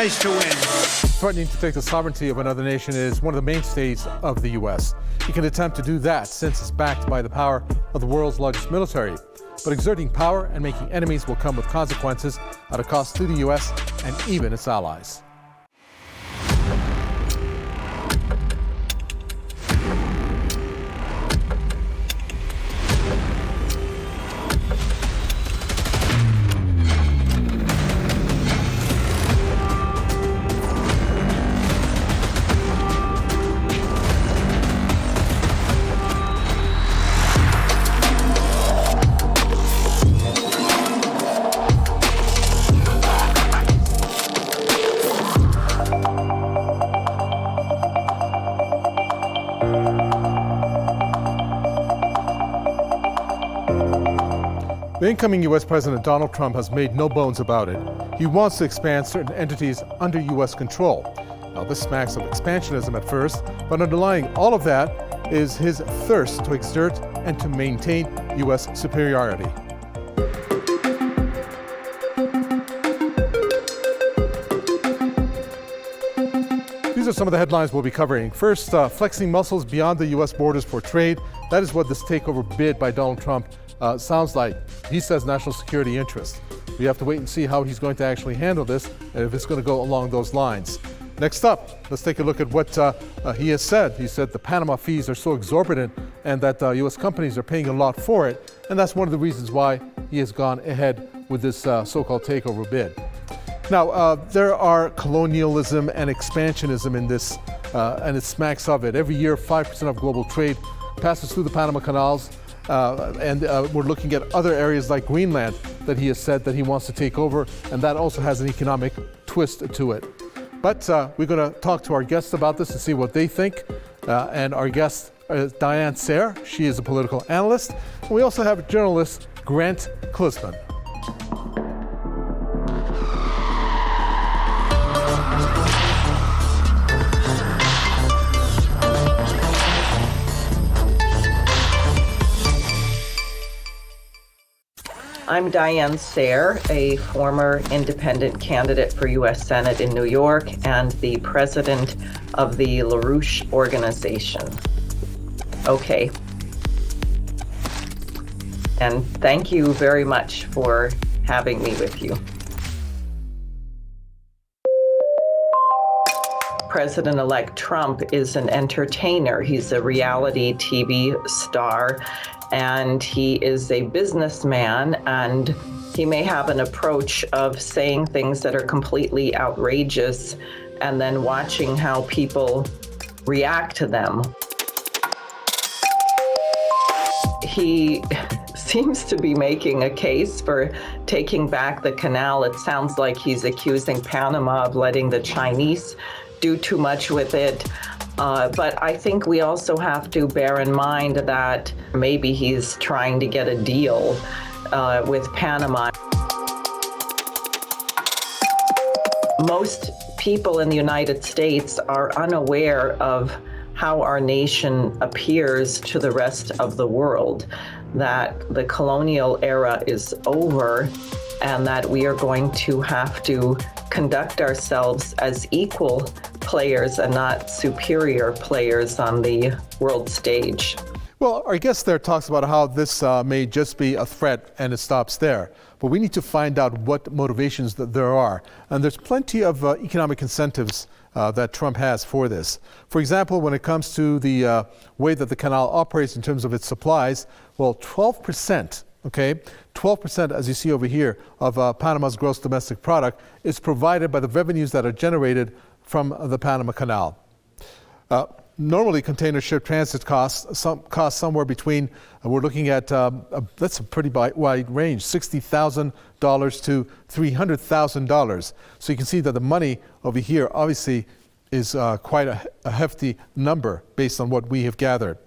nice to win. Threatening to take the sovereignty of another nation is one of the mainstays of the U.S. He can attempt to do that since it's backed by the power of the world's largest military. But exerting power and making enemies will come with consequences at a cost to the U.S. and even its allies. The incoming U.S. President Donald Trump has made no bones about it. He wants to expand certain entities under U.S. control. Now, this smacks of expansionism at first, but underlying all of that is his thirst to exert and to maintain U.S. superiority. These are some of the headlines we'll be covering. First, flexing muscles beyond the U.S. borders for trade. That is what this takeover bid by Donald Trump sounds like. He says national security interest. We have to wait and see how he's going to actually handle this and if it's going to go along those lines. Next up, let's take a look at what he has said. He said the Panama fees are so exorbitant and that U.S. companies are paying a lot for it. And that's one of the reasons why he has gone ahead with this so-called takeover bid. Now, there are colonialism and expansionism in this, and it smacks of it. Every year, 5% of global trade passes through the Panama Canals, and we're looking at other areas like Greenland that he has said that he wants to take over, and that also has an economic twist to it. But we're going to talk to our guests about this and see what they think. And our guest is Diane Sayre. She is a political analyst. And we also have journalist Grant Klisman. I'm Diane Sayre, a former independent candidate for U.S. Senate in New York and the president of the LaRouche organization. Okay. And thank you very much for having me with you. President-elect Trump is an entertainer. He's a reality TV star, and he is a businessman, and he may have an approach of saying things that are completely outrageous and then watching how people react to them. He seems to be making a case for taking back the canal. It sounds like he's accusing Panama of letting the Chinese do too much with it. But I think we also have to bear in mind that maybe he's trying to get a deal with Panama. Most people in the United States are unaware of how our nation appears to the rest of the world, that the colonial era is over and that we are going to have to conduct ourselves as equal players and not superior players on the world stage. Well, our guest there talks about how this may just be a threat and it stops there. But we need to find out what motivations that there are. And there's plenty of economic incentives that Trump has for this. For example, when it comes to the way that the canal operates in terms of its supplies, well, 12%, okay, 12%, as you see over here, of Panama's gross domestic product is provided by the revenues that are generated from the Panama Canal. Normally, container ship transit costs somewhere between, we're looking at, that's a pretty wide range, $60,000 to $300,000. So you can see that the money over here obviously is quite a hefty number based on what we have gathered.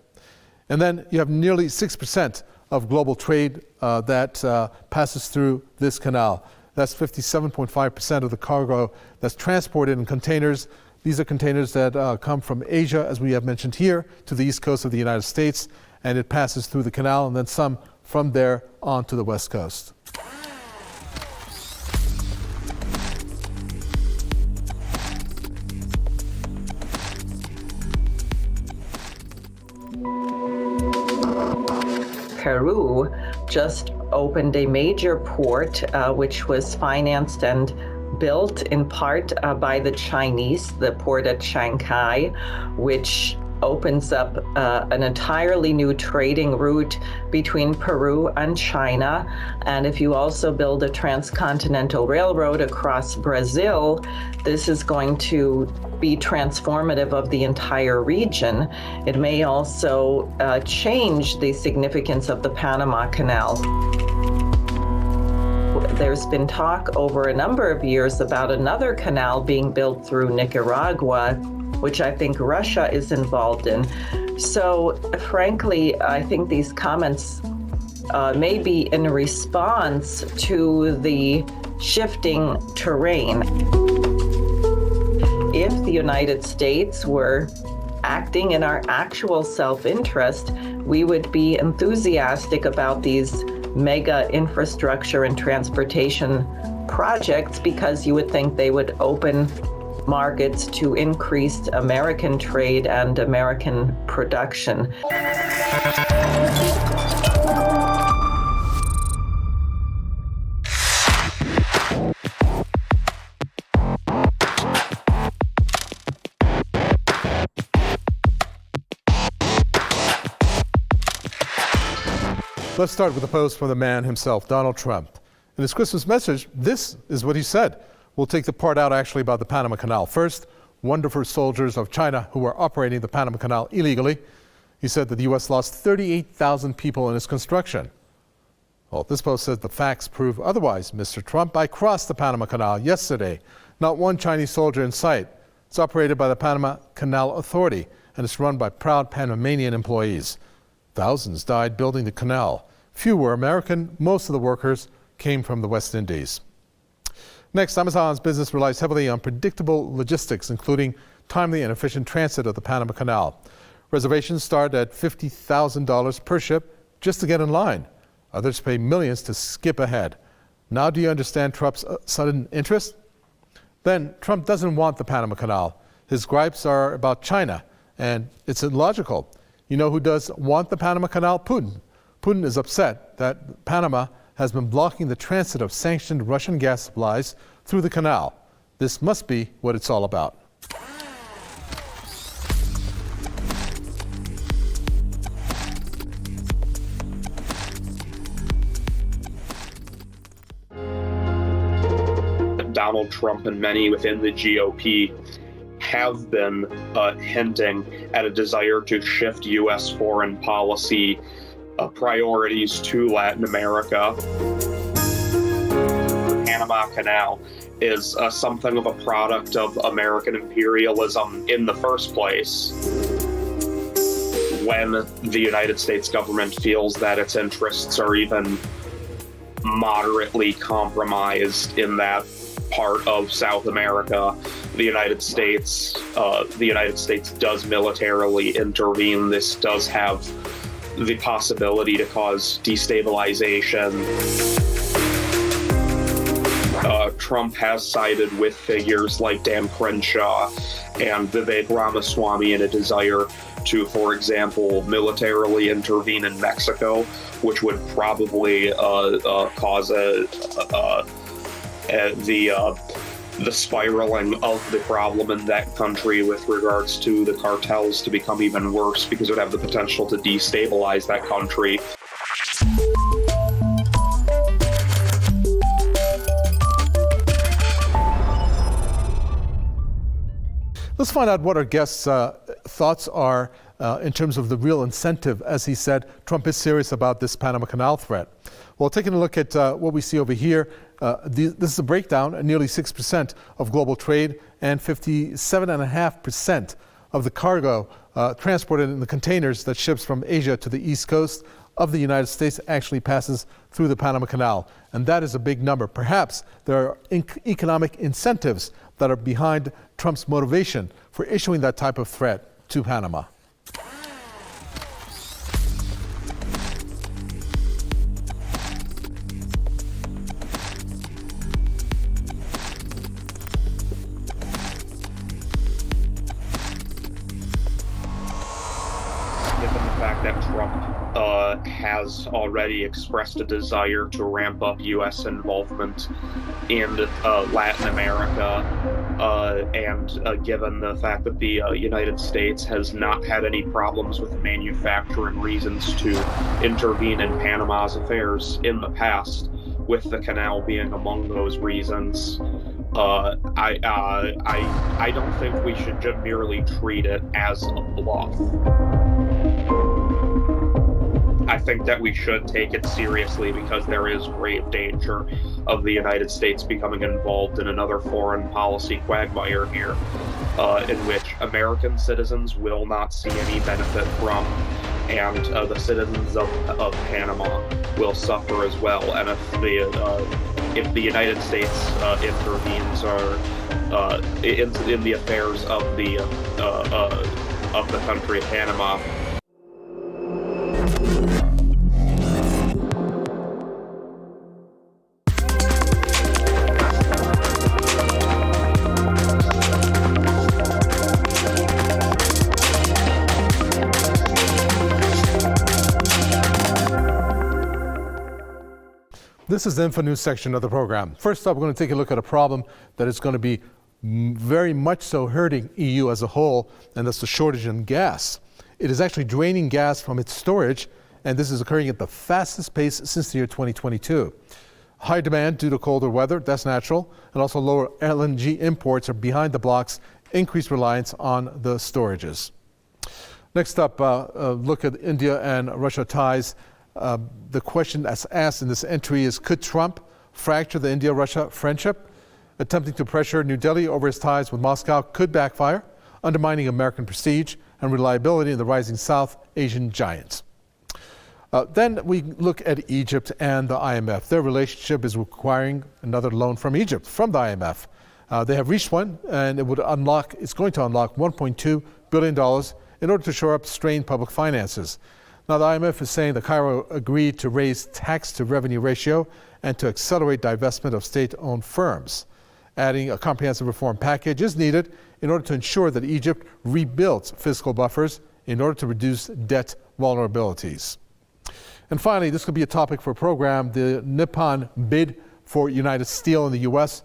And then you have nearly 6% of global trade that passes through this canal. That's 57.5% of the cargo that's transported in containers. These are containers that come from Asia, as we have mentioned here, to the east coast of the United States, and it passes through the canal, and then some from there on to the west coast. Peru just opened a major port, which was financed and built in part by the Chinese, the port at Shanghai, which opens up an entirely new trading route between Peru and China. And if you also build a transcontinental railroad across Brazil, this is going to be transformative of the entire region. It may also change the significance of the Panama Canal. There's been talk over a number of years about another canal being built through Nicaragua, which I think Russia is involved in. So frankly, I think these comments may be in response to the shifting terrain. If the United States were acting in our actual self-interest, we would be enthusiastic about these mega infrastructure and transportation projects, because you would think they would open markets to increased American trade and American production. Let's start with a post from the man himself, Donald Trump. In his Christmas message, this is what he said. We'll take the part out actually about the Panama Canal. First, wonderful soldiers of China who were operating the Panama Canal illegally. He said that the U.S. lost 38,000 people in its construction. Well, this post says the facts prove otherwise. Mr. Trump, I crossed the Panama Canal yesterday. Not one Chinese soldier in sight. It's operated by the Panama Canal Authority, and it's run by proud Panamanian employees. Thousands died building the canal. Few were American. Most of the workers came from the West Indies. Next, Amazon's business relies heavily on predictable logistics, including timely and efficient transit of the Panama Canal. Reservations start at $50,000 per ship just to get in line. Others pay millions to skip ahead. Now do you understand Trump's sudden interest? Then, Trump doesn't want the Panama Canal. His gripes are about China, and it's illogical. You know who does want the Panama Canal? Putin. Putin is upset that Panama has been blocking the transit of sanctioned Russian gas supplies through the canal. This must be what it's all about. Donald Trump and many within the GOP have been hinting at a desire to shift U.S. foreign policy priorities to Latin America. The Panama Canal is something of a product of American imperialism in the first place. When the United States government feels that its interests are even moderately compromised in that part of South America, the United States does militarily intervene. This does have the possibility to cause destabilization. Trump has sided with figures like Dan Crenshaw and Vivek Ramaswamy in a desire to, for example, militarily intervene in Mexico, which would probably cause the spiraling of the problem in that country with regards to the cartels to become even worse, because it would have the potential to destabilize that country. Let's find out what our guests' thoughts are in terms of the real incentive. As he said, Trump is serious about this Panama Canal threat. Well, taking a look at what we see over here, this is a breakdown. Nearly 6% of global trade and 57.5% of the cargo transported in the containers that ships from Asia to the East Coast of the United States actually passes through the Panama Canal. And that is a big number. Perhaps there are economic incentives that are behind Trump's motivation for issuing that type of threat to Panama. given the fact that Trump has already expressed a desire to ramp up U.S. involvement in Latin America, and given the fact that the United States has not had any problems with manufacturing reasons to intervene in Panama's affairs in the past, with the canal being among those reasons, I don't think we should just merely treat it as a bluff. I think that we should take it seriously because there is grave danger of the United States becoming involved in another foreign policy quagmire here, in which American citizens will not see any benefit from, and the citizens of Panama will suffer as well. And if the United States intervenes or in the affairs of the country of Panama. This is the Info News section of the program. First up, we're going to take a look at a problem that is going to be very much so hurting EU as a whole, and that's the shortage in gas. It is actually draining gas from its storage, and this is occurring at the fastest pace since the year 2022. High demand due to colder weather, that's natural, and also lower LNG imports are behind the block's increased reliance on the storages. Next up, look at India and Russia ties. The question that's asked in this entry is, could Trump fracture the India-Russia friendship? Attempting to pressure New Delhi over his ties with Moscow could backfire, undermining American prestige and reliability in the rising South Asian giant. Then we look at Egypt and the IMF. Their relationship is requiring another loan from Egypt, from the IMF. They have reached one, and it's going to unlock $1.2 billion in order to shore up strained public finances. Now, the IMF is saying that Cairo agreed to raise tax-to-revenue ratio and to accelerate divestment of state-owned firms. Adding a comprehensive reform package is needed in order to ensure that Egypt rebuilds fiscal buffers in order to reduce debt vulnerabilities. And finally, this could be a topic for a program, the Nippon bid for United Steel in the U.S.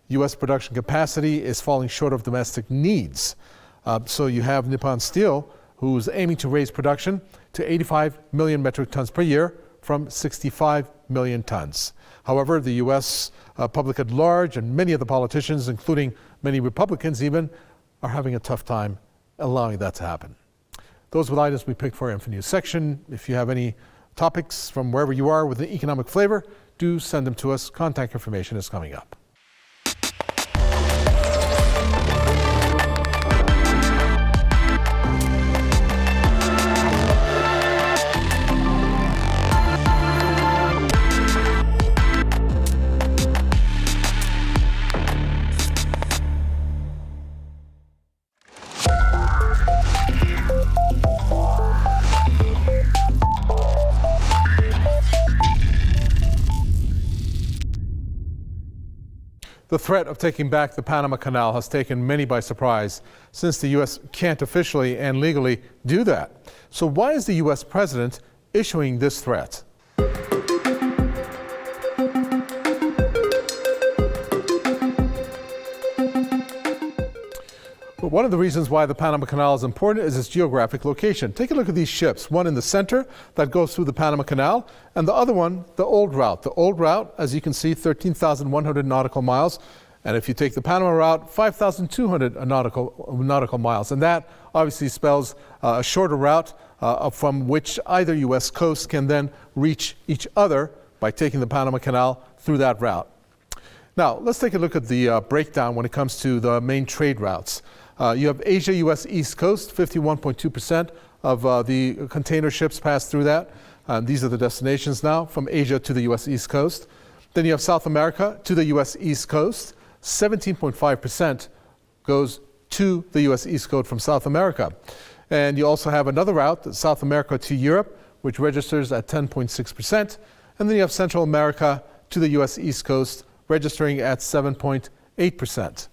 U.S. production capacity is falling short of domestic needs. So you have Nippon Steel, who's aiming to raise production to 85 million metric tons per year from 65 million tons. However, the U.S. Public at large and many of the politicians, including many Republicans even, are having a tough time allowing that to happen. Those were the items we picked for our Info News section. If you have any topics from wherever you are with an economic flavor, do send them to us. Contact information is coming up. The threat of taking back the Panama Canal has taken many by surprise, since the U.S. can't officially and legally do that. So why is the U.S. president issuing this threat? But one of the reasons why the Panama Canal is important is its geographic location. Take a look at these ships, one in the center that goes through the Panama Canal, and the other one, the old route. The old route, as you can see, 13,100 nautical miles. And if you take the Panama route, 5,200 nautical miles. And that obviously spells a shorter route from which either U.S. coast can then reach each other by taking the Panama Canal through that route. Now, let's take a look at the breakdown when it comes to the main trade routes. You have Asia-U.S. East Coast, 51.2% of the container ships pass through that. These are the destinations now, from Asia to the U.S. East Coast. Then you have South America to the U.S. East Coast. 17.5% goes to the U.S. East Coast from South America. And you also have another route, South America to Europe, which registers at 10.6%. And then you have Central America to the U.S. East Coast, registering at 7.8%.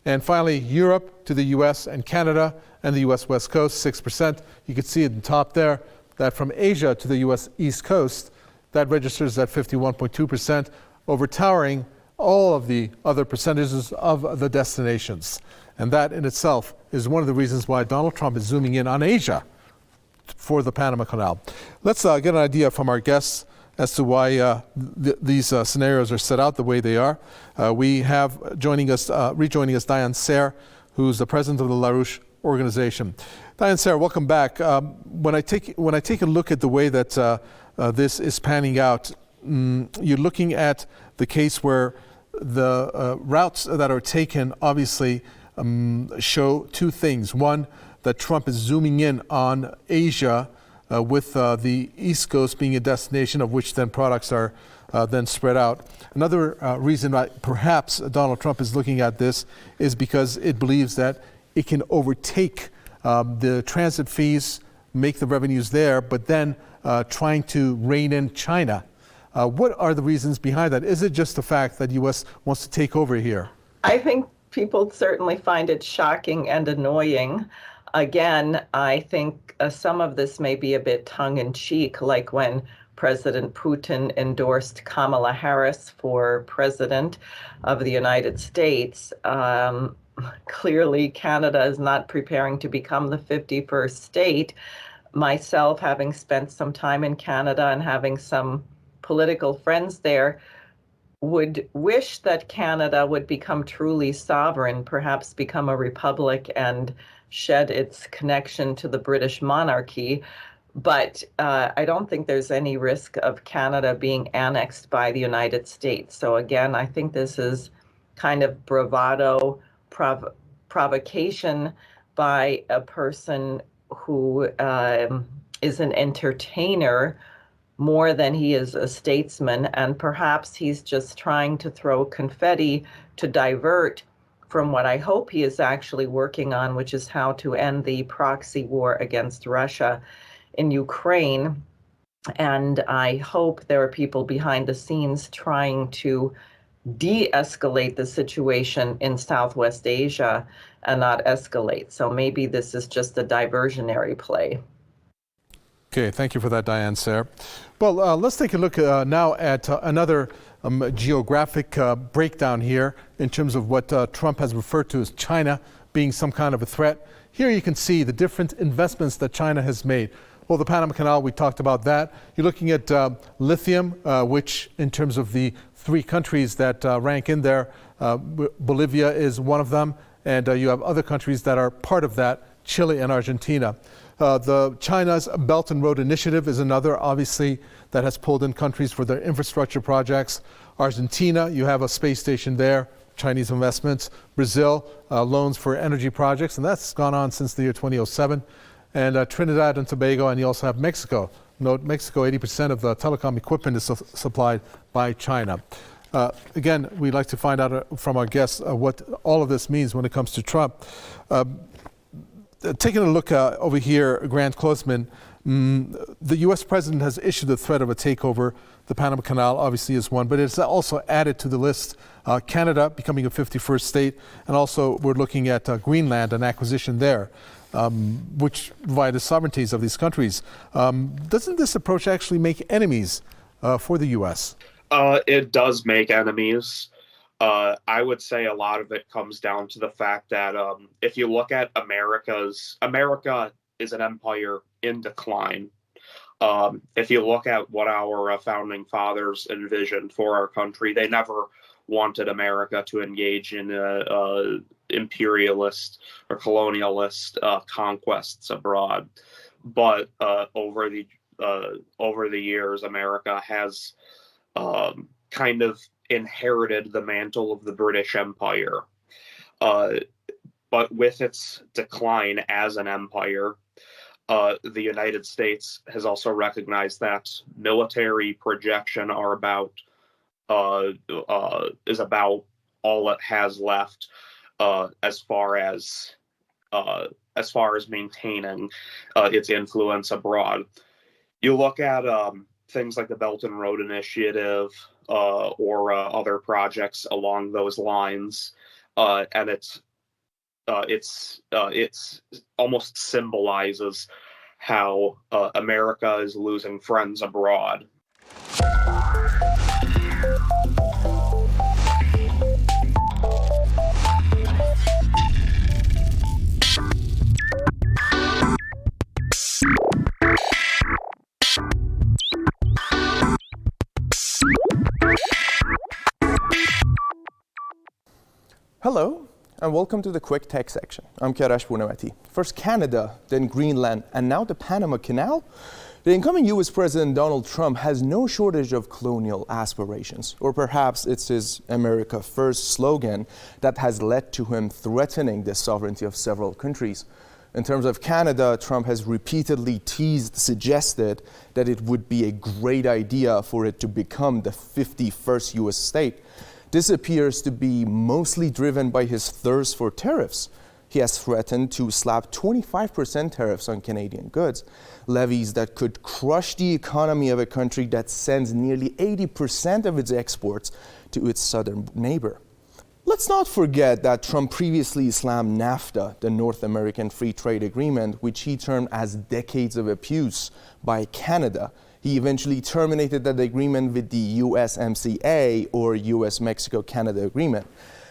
And finally, Europe to the US and Canada and the US West Coast, 6%. You can see at the top there that from Asia to the US East Coast, that registers at 51.2%, overtowering all of the other percentages of the destinations. And that in itself is one of the reasons why Donald Trump is zooming in on Asia for the Panama Canal. Let's get an idea from our guests as to why these scenarios are set out the way they are. We have rejoining us Diane Sayre, who's the president of the LaRouche organization. Diane Sayre, welcome back. When I take a look at the way that this is panning out, you're looking at the case where the routes that are taken obviously show two things. One, that Trump is zooming in on Asia with the East Coast being a destination of which then products are then spread out. Another reason why perhaps Donald Trump is looking at this is because it believes that it can overtake the transit fees, make the revenues there, but then trying to rein in China. What are the reasons behind that? Is it just the fact that U.S. wants to take over here? I think people certainly find it shocking and annoying. Again, I think some of this may be a bit tongue-in-cheek, like when President Putin endorsed Kamala Harris for president of the United States. Clearly, Canada is not preparing to become the 51st state. Myself, having spent some time in Canada and having some political friends there, would wish that Canada would become truly sovereign, perhaps become a republic and shed its connection to the British monarchy. But I don't think there's any risk of Canada being annexed by the United States. So again, I think this is kind of bravado, provocation by a person who is an entertainer more than he is a statesman, and perhaps he's just trying to throw confetti to divert from what I hope he is actually working on, which is how to end the proxy war against Russia in Ukraine. And I hope there are people behind the scenes trying to de-escalate the situation in Southwest Asia and not escalate. So maybe this is just a diversionary play. Okay, thank you for that, Diane Sayre. Well, let's take a look now at another geographic breakdown here in terms of what Trump has referred to as China being some kind of a threat. Here you can see the different investments that China has made. Well, the Panama Canal, we talked about that. You're looking at lithium, which in terms of the three countries that rank in there, Bolivia is one of them, and you have other countries that are part of that, Chile and Argentina. The China's Belt and Road Initiative is another, obviously, that has pulled in countries for their infrastructure projects. Argentina, you have a space station there, Chinese investments. Brazil, loans for energy projects, and that's gone on since the year 2007. And Trinidad and Tobago, and you also have Mexico. Note, Mexico, 80% of the telecom equipment is supplied by China. Again, we'd like to find out from our guests what all of this means when it comes to Trump. Taking a look over here, Grant Closman, the U.S. president has issued the threat of a takeover. The Panama Canal obviously is one, but it's also added to the list Canada becoming a 51st state, and also we're looking at Greenland, an acquisition there, which provide the sovereignties of these countries. Doesn't this approach actually make enemies for the U.S.? It does make enemies. I would say a lot of it comes down to the fact that if you look at America is an empire in decline. If you look at what our founding fathers envisioned for our country, they never wanted America to engage in imperialist or colonialist conquests abroad. But over the years, America has kind of inherited the mantle of the British Empire. But with its decline as an empire, the United States has also recognized that military projection is about all it has left as far as maintaining its influence abroad. You look at things like the Belt and Road Initiative or other projects along those lines, and it's it's almost symbolizes how America is losing friends abroad. Hello, and welcome to the Quick Tech section. I'm Kiarash Purnamati. First Canada, then Greenland, and now the Panama Canal? The incoming U.S. President Donald Trump has no shortage of colonial aspirations, or perhaps it's his America First slogan that has led to him threatening the sovereignty of several countries. In terms of Canada, Trump has repeatedly suggested that it would be a great idea for it to become the 51st U.S. state. This appears to be mostly driven by his thirst for tariffs. He has threatened to slap 25% tariffs on Canadian goods, levies that could crush the economy of a country that sends nearly 80% of its exports to its southern neighbor. Let's not forget that Trump previously slammed NAFTA, the North American Free Trade Agreement, which he termed as decades of abuse by Canada. He eventually terminated that agreement with the USMCA, or US-Mexico-Canada Agreement.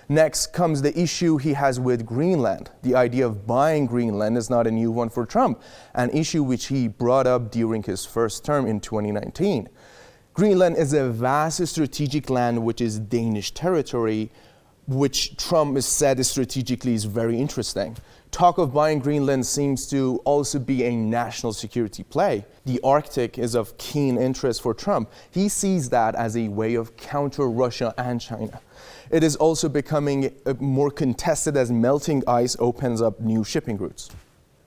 Next comes the issue he has with Greenland. The idea of buying Greenland is not a new one for Trump, an issue which he brought up during his first term in 2019. Greenland is a vast strategic land which is Danish territory, which Trump has said strategically is very interesting. Talk of buying Greenland seems to also be a national security play. The Arctic is of keen interest for Trump. He sees that as a way of counter Russia and China. It is also becoming more contested as melting ice opens up new shipping routes.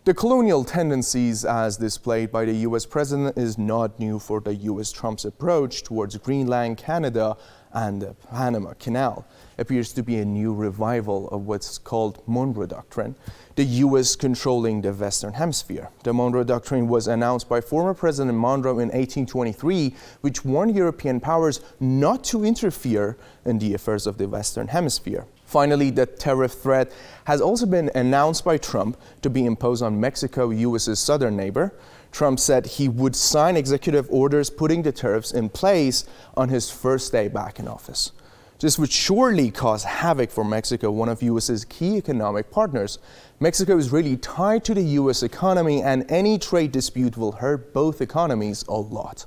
The colonial tendencies as displayed by the U.S. president is not new for the U.S. Trump's approach towards Greenland, Canada, and the Panama Canal. Appears to be a new revival of what's called Monroe Doctrine, the U.S. controlling the Western Hemisphere. The Monroe Doctrine was announced by former President Monroe in 1823, which warned European powers not to interfere in the affairs of the Western Hemisphere. Finally, the tariff threat has also been announced by Trump to be imposed on Mexico, U.S.'s southern neighbor. Trump said he would sign executive orders putting the tariffs in place on his first day back in office. This would surely cause havoc for Mexico, one of U.S.'s key economic partners. Mexico is really tied to the U.S. economy, and any trade dispute will hurt both economies a lot.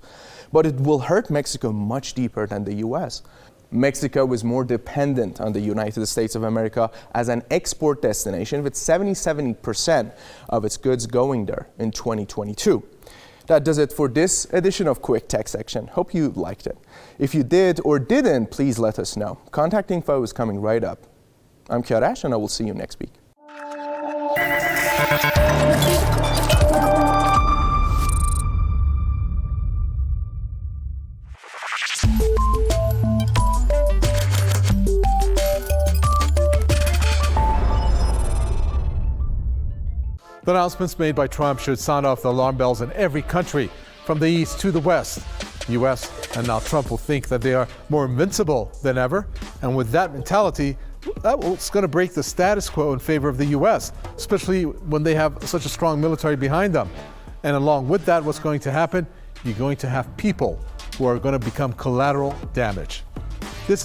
But it will hurt Mexico much deeper than the U.S. Mexico is more dependent on the United States of America as an export destination, with 70% of its goods going there in 2022. That does it for this edition of Quick Tech Section. Hope you liked it. If you did or didn't, please let us know. Contact info is coming right up. I'm Kiarash, and I will see you next week. The announcements made by Trump should sound off the alarm bells in every country, from the east to the west. The U.S. and now Trump will think that they are more invincible than ever. And with that mentality, it's going to break the status quo in favor of the U.S., especially when they have such a strong military behind them. And along with that, what's going to happen? You're going to have people who are going to become collateral damage.